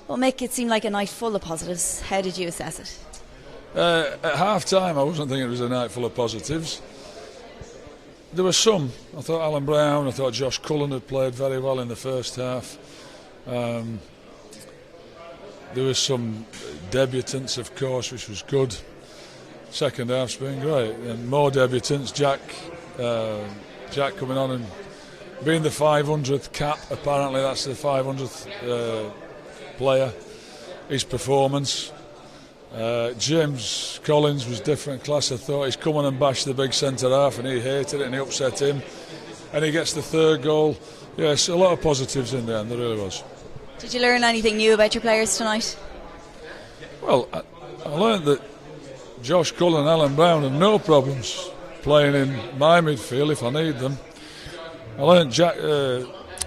Well, Mick, it seemed like a night full of positives. How did you assess it? At half-time, I wasn't thinking it was a night full of positives. There were some. I thought Alan Brown, I thought Josh Cullen had played very well in the first half. There were some debutants, of course, which was good. Second half's been great. And more debutants. Jack coming on and being the 500th cap, apparently that's the 500th player. His performance. James Collins was different class. I thought he's come on and bashed the big centre half and he hated it and he upset him. And he gets the third goal. Yes, a lot of positives in there, and there really was. Did you learn anything new about your players tonight? Well, I learned that Josh Cullen and Alan Brown have no problems playing in my midfield if I need them. I learned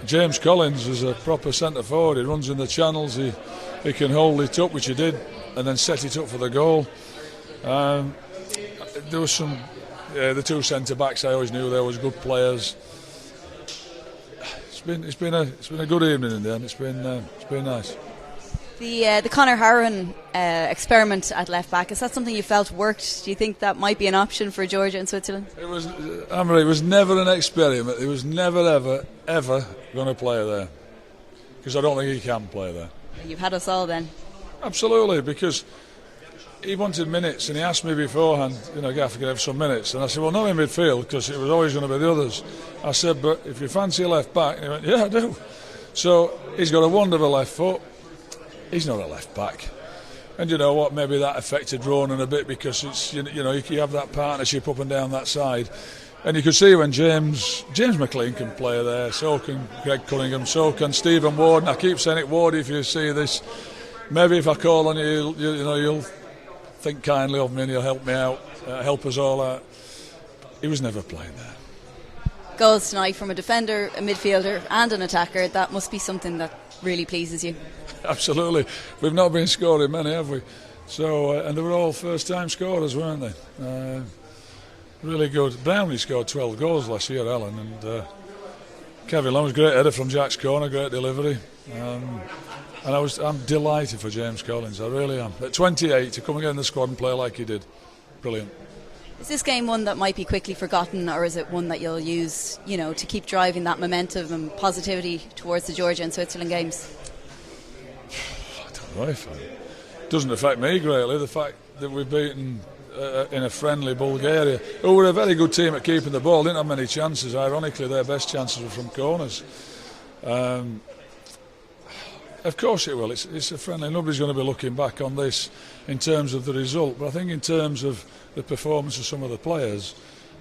James Collins is a proper centre forward. He runs in the channels, he can hold it up, which he did, and then set it up for the goal. There was some, the two centre backs. I always knew they were good players. It's been a good evening in there, and it's been nice. The Conor Harron experiment at left back, is that something you felt worked? Do you think that might be an option for Georgia and Switzerland? It was, Anne-Marie, it was never an experiment. It was never ever going to play there, because I don't think he can play there. You've had us all then. Absolutely, because he wanted minutes and he asked me beforehand, Gaff, can I have some minutes? And I said, well, not in midfield, because it was always going to be the others. I said, but if you fancy a left back, and he went, yeah, I do. So he's got a wonderful left foot. He's not a left back. And you know what, maybe that affected Ronan a bit, because it's you have that partnership up and down that side. And you could see when James McLean can play there, so can Greg Cunningham, so can Stephen Ward. And I keep saying it, Ward, if you see this, maybe if I call on you, you'll think kindly of me and you'll help me out, help us all out. He was never playing there. Goals tonight from a defender, a midfielder and an attacker, that must be something that really pleases you. Absolutely. We've not been scoring many, have we? So, and they were all first-time scorers, weren't they? Really good. Brownlee scored 12 goals last year, Alan, and Kevin Long was a great header from Jack's corner, great delivery. And I'm delighted for James Collins, I really am. At 28, to come and get in the squad and play like he did, brilliant. Is this game one that might be quickly forgotten, or is it one that you'll use, to keep driving that momentum and positivity towards the Georgia and Switzerland games? I don't know if it doesn't affect me greatly. The fact that we've beaten in a friendly Bulgaria, who were a very good team at keeping the ball, didn't have many chances. Ironically, their best chances were from corners. Of course it will. It's a friendly. Nobody's going to be looking back on this in terms of the result. But I think in terms of the performance of some of the players,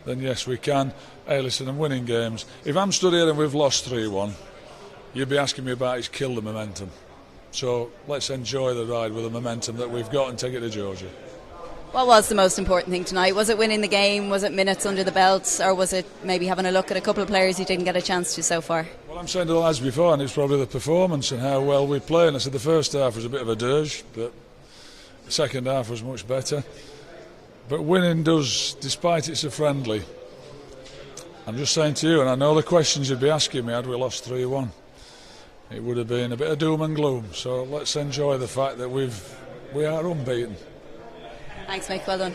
then yes, we can. Hey, listen, I'm winning games. If I'm stood here and we've lost 3-1, you'd be asking me about it's killed the momentum. So let's enjoy the ride with the momentum that we've got and take it to Georgia. What was the most important thing tonight? Was it winning the game? Was it minutes under the belt? Or was it maybe having a look at a couple of players you didn't get a chance to so far? Well, I'm saying to the lads before, and it's probably the performance and how well we played. And I said the first half was a bit of a dirge, but the second half was much better. But winning does, despite it's a friendly, I'm just saying to you, and I know the questions you'd be asking me had we lost 3-1, it would have been a bit of doom and gloom. So let's enjoy the fact that we are unbeaten. Thanks, Mick. Well done.